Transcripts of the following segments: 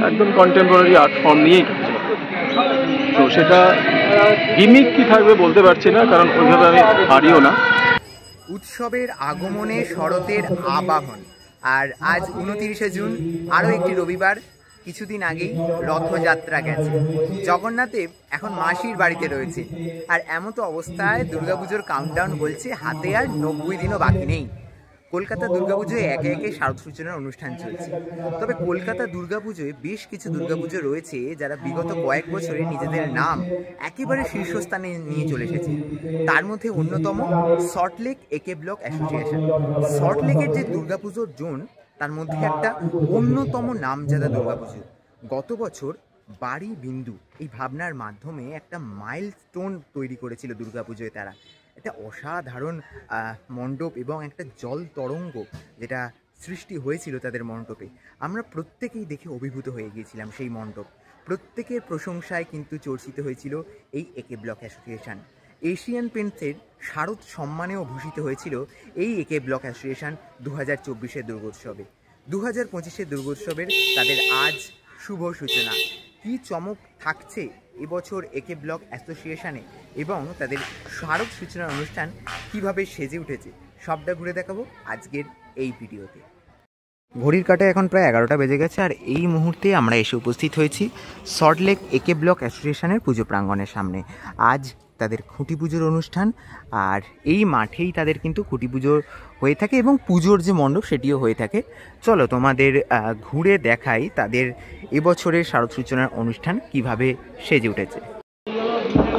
একদম contemporary art form নিয়েই করছে। তো সেটা গিমিক কি থাকবে বলতে পারছি না, কারণ ওইভাবে আমি পারিও না। উৎসবের আগমনে শরতের আবাহন। আর আজ 29শে জুন, আরও একটি রবিবার। কিছুদিন আগেই রথযাত্রা গেছে। জগন্নাথদেব এখন মাসির বাড়িতে রয়েছে। আর এমতো অবস্থায় দুর্গাপুজোর কাউন্টডাউন বলছে হাতে আর 90 দিনও বাকি নেই। কলকাতা দুর্গাপুজোয় একে একে শারদ সূচনার অনুষ্ঠান চলছে। তবে কলকাতা দুর্গাপুজোয় বেশ কিছু দুর্গাপুজো রয়েছে যারা বিগত কয়েক বছরে নিজেদের নাম একেবারে শীর্ষস্থানে নিয়ে চলে এসেছে। তার মধ্যে অন্যতম সল্টলেক একে ব্লক অ্যাসোসিয়েশন। সল্টলেকের যে দুর্গাপুজোর জোন, তার মধ্যে একটা অন্যতম নামজাদা দুর্গাপুজো। গত বছর বাড়ি বিন্দু এই ভাবনার মাধ্যমে একটা মাইলস্টোন তৈরি করেছিল দুর্গাপুজোয় তারা। একটা অসাধারণ মণ্ডপ এবং একটা জল তরঙ্গ যেটা সৃষ্টি হয়েছিল তাদের মণ্ডপে, আমরা প্রত্যেকেই দেখে অভিভূত হয়ে গিয়েছিলাম। সেই মণ্ডপ প্রত্যেকের প্রশংসায় কিন্তু চর্চিত হয়েছিল এই একে ব্লক অ্যাসোসিয়েশন। এশিয়ান পেন্টসের শারদ সম্মানেও ভূষিত হয়েছিল এই একে ব্লক অ্যাসোসিয়েশন 2024-এর দুর্গোৎসবে। 2025-এর দুর্গোৎসবের তাদের আজ শুভ সূচনা। কী চমক থাকছে এবছর একে ব্লক অ্যাসোসিয়েশনে এবং তাদের শারদ সূচনার অনুষ্ঠান কিভাবে সেজে উঠেছে সবটা ঘুরে দেখাবো আজকের এই ভিডিওতে। ঘড়ির কাঁটায় এখন প্রায় 11টা বেজে গেছে, আর এই মুহূর্তে আমরা এসে উপস্থিত হয়েছি সল্টলেক একে ব্লক অ্যাসোসিয়েশনের পুজো প্রাঙ্গণের সামনে। আজ তাদের খুঁটি পুজোর অনুষ্ঠান, আর এই মাঠেই তাদের কিন্তু খুঁটি পুজো হয়ে থাকে এবং পুজোর যে মণ্ডপ সেটিও হয়ে থাকে। চলো তোমাদের ঘুরে দেখাই তাদের এবছরের শারদ সূচনার অনুষ্ঠান কিভাবে সেজে উঠেছে।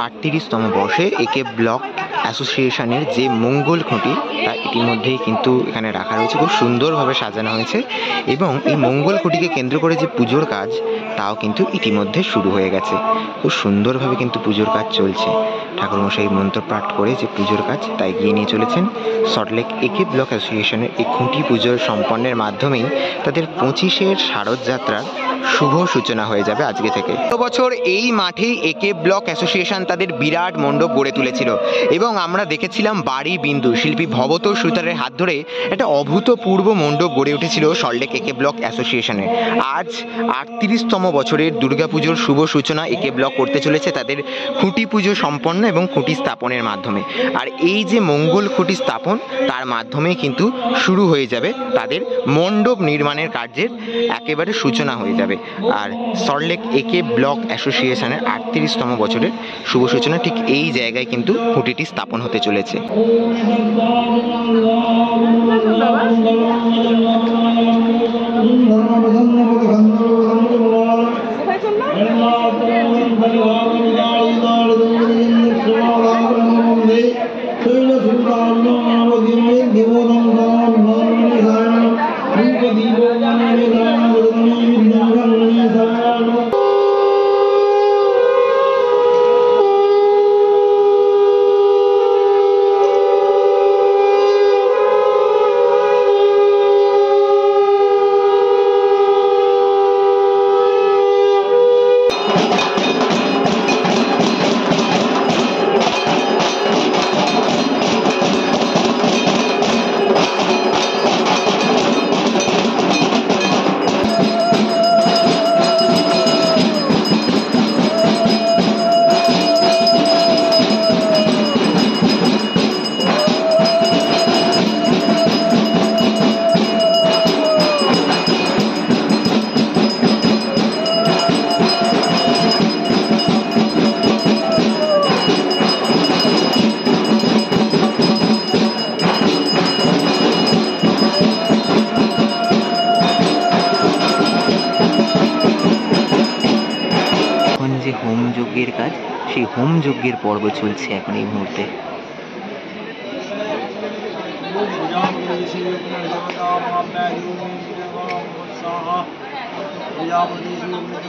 38তম বর্ষে একে ব্লক অ্যাসোসিয়েশনের যে মঙ্গল খুঁটি তা ইতিমধ্যেই কিন্তু এখানে রাখা রয়েছে, খুব সুন্দরভাবে সাজানো হয়েছে এবং এই মঙ্গল খুঁটিকে কেন্দ্র করে যে পুজোর কাজ তাও কিন্তু ইতিমধ্যে শুরু হয়ে গেছে। খুব সুন্দরভাবে কিন্তু পুজোর কাজ চলছে। ঠাকুরমশাই মন্ত্রপাঠ করে যে পুজোর কাজ তা এগিয়ে নিয়ে চলেছেন। সল্টলেক একে ব্লক অ্যাসোসিয়েশনের এই খুঁটি পুজোর সম্পন্নের মাধ্যমেই তাদের 25-এর শারদ যাত্রার শুভ সূচনা হয়ে যাবে আজকে থেকে। গত বছর এই মাঠেই একে ব্লক অ্যাসোসিয়েশন তাদের বিরাট মণ্ডপ গড়ে তুলেছিল এবং আমরা দেখেছিলাম বাড়ি বিন্দু শিল্পী ভবতোষ সুতারের হাত ধরে একটা অভূতপূর্ব মণ্ডপ গড়ে উঠেছিল সল্টলেক একে ব্লক অ্যাসোসিয়েশনে। আজ 38তম বছরের দুর্গাপুজোর শুভ সূচনা একে ব্লক করতে চলেছে তাদের খুঁটি পুজো সম্পন্ন এবং খুঁটি স্থাপনের মাধ্যমে। আর এই যে মঙ্গল খুঁটি স্থাপন তার মাধ্যমেই কিন্তু শুরু হয়ে যাবে তাদের মণ্ডপ নির্মাণের কার্যের একেবারে সূচনা হয়ে যাবে। আর সল্টলেক একে ব্লক অ্যাসোসিয়েশনের 38তম বছরের শুভ সূচনা ঠিক এই জায়গায় কিন্তু খুঁটিটি স্থাপন হতে চলেছে। হোম যজ্ঞের কাজ, সেই হোম যজ্ঞের পর্ব চলছে এখন এই মুহূর্তে।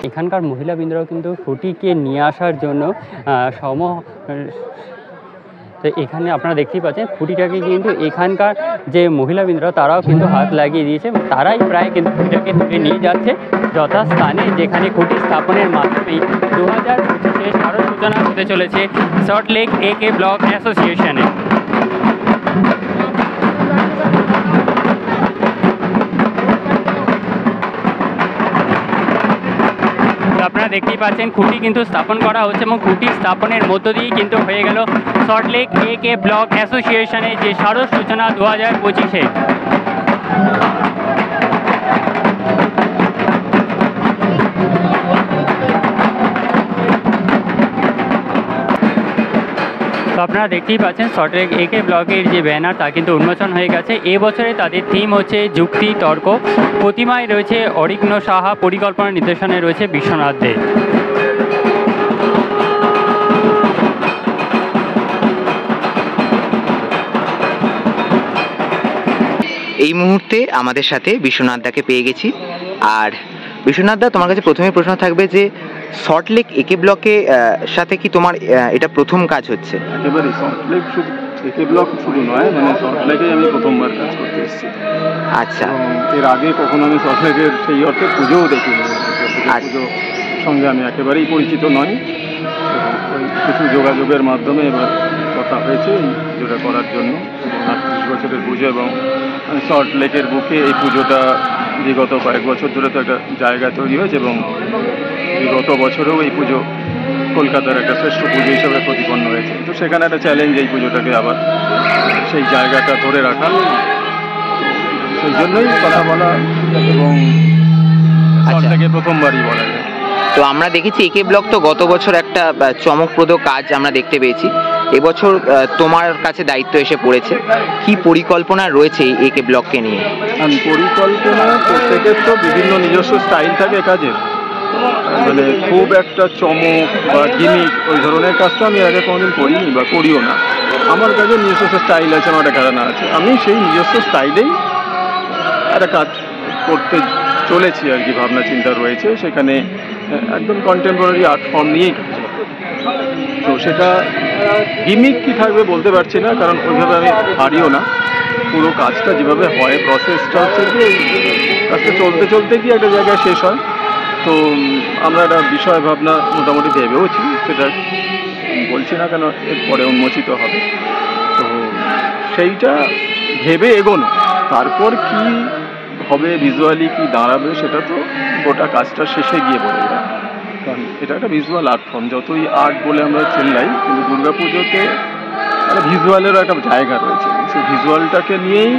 এখানকার মহিলাবৃন্দরাও কিন্তু খুঁটিকে নিয়ে আসার জন্য তো এখানে আপনারা দেখতেই পাচ্ছেন খুঁটিটাকে কিন্তু এখানকার যে মহিলাবৃন্দরা তারাও কিন্তু হাত লাগিয়ে দিয়েছে। তারাই প্রায় কিন্তু খুঁটিটাকে তুলে নিয়ে যাচ্ছে যথাস্থানে, যেখানে খুঁটি স্থাপনের মাধ্যমেই 2025-এ শারদ সূচনা হতে চলেছে সল্টলেক একে ব্লক অ্যাসোসিয়েশনে। তো আপনারা দেখতেই পাচ্ছেন খুঁটি কিন্তু স্থাপন করা হচ্ছে এবং খুঁটি স্থাপনের মধ্য দিয়েই কিন্তু হয়ে গেল সল্টলেক AK ব্লক অ্যাসোসিয়েশনের যে শারদ সূচনা 2025-এ। তো আপনারা দেখতেই পাচ্ছেন সল্টলেক AK ব্লকের যে ব্যানার তা কিন্তু উন্মোচন হয়ে গেছে। এবছরে তাদের থিম হচ্ছে যুক্তি তর্ক। প্রতিমায় রয়েছে অরিঘ্ন সাহা, পরিকল্পনা নির্দেশনায় রয়েছে বিশ্বনাথ দে। এই মুহূর্তে আমাদের সাথে বিশ্বনাথ দাকে পেয়ে গেছি। আর বিশ্বনাথ দা, তোমার কাছে প্রথমে প্রশ্ন থাকবে যে সল্টলেক AK ব্লকে সাথে কি তোমার এটা প্রথম কাজ হচ্ছে? একেবারে সল্টলেক শুধু AK ব্লক শুধু নয়, মানে সল্টলেকেই আমি প্রথমবার কাজ করতে এসেছি। আচ্ছা, এর আগে কখনো আমি সল্টলেকের সেই অর্থে পুজোও দেখিনি। পুজোর সঙ্গে আমি একেবারেই পরিচিত নই। কিছু যোগাযোগের মাধ্যমে এবার কথা হয়েছে এই পুজোটা করার জন্য। 38 বছরের পুজো এবং সল্টলেকের বুকে এই পুজোটা বিগত কয়েক বছর ধরে তো একটা জায়গা তৈরি হয়েছে এবং বিগত বছরেও এই পুজো কলকাতার একটা শ্রেষ্ঠ পুজো হিসেবে প্রতিপন্ন হয়েছে। তো সেখানে একটা চ্যালেঞ্জ এই পুজোটাকে আবার সেই জায়গাটা ধরে রাখা, সেই জন্যই কথা বলা এবং সল্টলেকে প্রথমবারই বলা যায়। তো আমরা দেখেছি AK ব্লক তো গত বছর একটা চমকপ্রদ কাজ আমরা দেখতে পেয়েছি। এবছর তোমার কাছে দায়িত্ব এসে পড়েছে, কি পরিকল্পনা রয়েছে এই AK ব্লককে নিয়ে? পরিকল্পনা, প্রত্যেকের তো বিভিন্ন নিজস্ব স্টাইল থাকে কাজের, মানে খুব একটা চমক বা গিমিক ওই ধরনের কাজ তো আমি আগে কোনোদিন করিনি বা করিও না। আমার কাছে নিজস্ব স্টাইল আছে, আমার একটা ঘরানা আছে, আমি সেই নিজস্ব স্টাইলেই একটা কাজ করতে চলেছি আর কি। ভাবনা চিন্তা রয়েছে সেখানে, একদম কন্টেম্পোরারি আর্ট ফর্ম নিয়েই কাজ। তো সেটা গিমিক কি থাকবে বলতে পারছি না, কারণ ওইভাবে আমি পারিও না। পুরো কাজটা যেভাবে হয়, প্রসেসটা হচ্ছে যে কাজটা চলতে চলতে গিয়ে একটা জায়গায় শেষ হয়। তো আমরা একটা বিষয় ভাবনা মোটামুটি ভেবেওছি, সেটা বলছি না কেন এরপরে উন্মোচিত হবে। তো সেইটা ভেবে এগোনো, তারপর কি হবে, ভিজুয়ালি কি দাঁড়াবে সেটা তো গোটা কাজটা শেষে গিয়ে বলে যায়। কারণ এটা একটা ভিজুয়াল আর্ট ফর্ম, যতই আর্ট বলে আমরা চেল্লাই, কিন্তু দুর্গাপুজোতে একটা ভিজুয়ালেরও একটা জায়গা রয়েছে। সেই ভিজুয়ালটাকে নিয়েই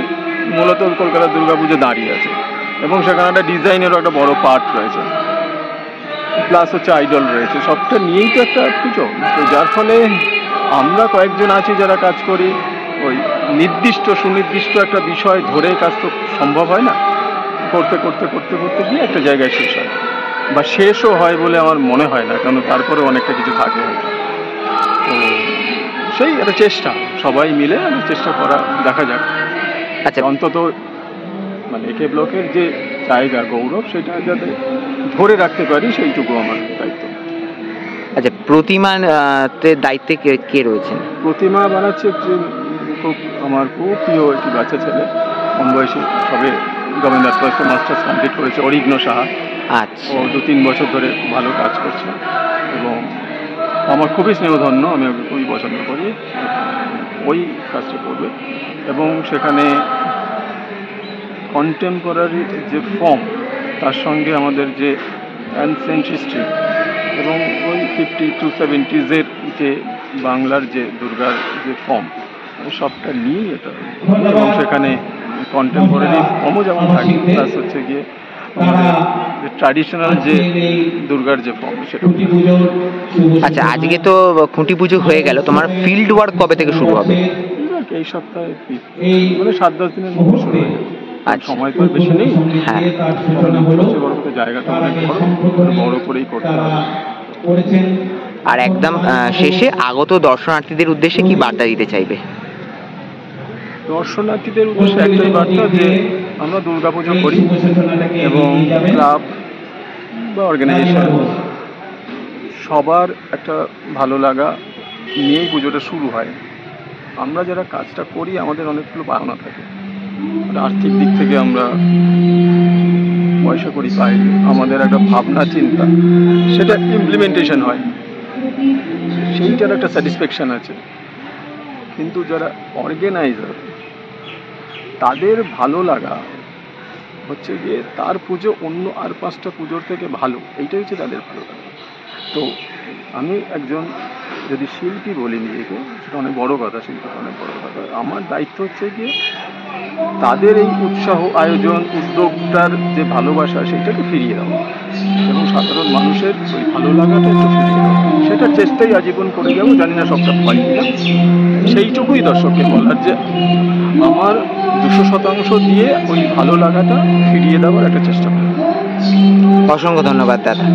মূলত কলকাতার দুর্গাপুজো দাঁড়িয়ে আছে এবং সেখানে একটা ডিজাইনেরও একটা বড় পার্ট রয়েছে, প্লাস হচ্ছে আইডল রয়েছে, সবটা নিয়েই তো একটা পুজো। তো যার ফলে আমরা কয়েকজন আছি যারা কাজ করি, ওই নির্দিষ্ট সুনির্দিষ্ট একটা বিষয় ধরে কাজ তো সম্ভব হয় না। করতে করতে করতে করতে গিয়ে একটা জায়গায় শেষ হয়, বা শেষও হয় বলে আমার মনে হয় না, কারণ তারপরে অনেকটা কিছু থাকে। তো সেই একটা চেষ্টা, সবাই মিলে চেষ্টা করা, দেখা যাক। আচ্ছা, অন্তত মানে AK ব্লকের যে জায়গা, গৌরব, সেটা যাতে ধরে রাখতে পারি সেইটুকু আমার দায়িত্ব। আচ্ছা, প্রতিমাতে দায়িত্বে কে রয়েছেন? প্রতিমা বানাচ্ছে খুব আমার খুব প্রিয় একটি বাচ্চা ছেলে, কম বয়সী, সবে গভর্নমেন্ট মাস্টার্স কমপ্লিট করেছে, অরিঘ্ন সাহা। আচ্ছা, ও 2-3 বছর ধরে ভালো কাজ করছে এবং আমার খুবই স্নেহধন্য, আমি ওকে খুবই পছন্দ করি। ওই কাজটা করবে এবং সেখানে কন্টেম্পোরারি যে ফর্ম, তার সঙ্গে আমাদের যে অ্যানসেন্ট হিস্ট্রি এবং ওই 50 to 70s যে বাংলার যে দুর্গার যে ফর্ম, সবটা নিয়েই এটা। এবং সেখানে কন্টেম্পোরারি ফর্মও যেমন থাকে, প্লাস হচ্ছে গিয়ে আমাদের যে ট্র্যাডিশনাল যে দুর্গার যে ফর্ম সেটা। আচ্ছা, আজকে তো খুঁটি পুজো হয়ে গেল, তোমার ফিল্ড ওয়ার্ক কবে থেকে শুরু হবে? এই সপ্তাহে, মানে 7-10 দিনের মধ্যে শুরু হয়ে যাবে। সময় তো বেশি নেই। হ্যাঁ, বড় করতে জায়গাটা অনেক বড় করেই করতে হবে। আর একদম শেষে আগত দর্শনার্থীদের উদ্দেশ্যে কি বার্তা দিতে চাইবে? দর্শনার্থীদের উদ্দেশ্যে একটাই বার্তা যে আমরা দুর্গাপুজো করি এবং ক্লাব বা অর্গানাইজেশন সবার একটা ভালো লাগা নিয়েই পুজোটা শুরু হয়। আমরা যারা কাজটা করি আমাদের অনেকগুলো পাওনা থাকে, আর্থিক দিক থেকে আমরা পয়সা করি পাই, আমাদের একটা ভাবনা চিন্তা সেটা ইমপ্লিমেন্টেশন হয়, সেইটার একটা স্যাটিসফ্যাকশন আছে। কিন্তু যারা অর্গানাইজার, তাদের ভালো লাগা হচ্ছে গিয়ে তার পুজো অন্য আর 5টা পুজোর থেকে ভালো, এইটাই হচ্ছে তাদের ভালো লাগা। তো আমি একজন যদি শিল্পী বলি নিজেকে, সেটা অনেক বড় কথা, শিল্পীটা অনেক বড় কথা। আমার দায়িত্ব হচ্ছে গিয়ে তাদের এই উৎসাহ, আয়োজন, উদ্যোগটার যে ভালোবাসা সেইটাকে ফিরিয়ে দেওয়া এবং সাধারণ মানুষের ওই ভালো লাগাটা একটু ফিরিয়ে দেওয়া, সেটার চেষ্টাই আজীবন করে যাবো। জানি না সবটা পাই কিনা, সেইটুকুই দর্শককে বলার যে আমার 200% দিয়ে ওই ভালো লাগাটা ফিরিয়ে দেওয়ার একটা চেষ্টা করব। অসংখ্য ধন্যবাদ দাদা।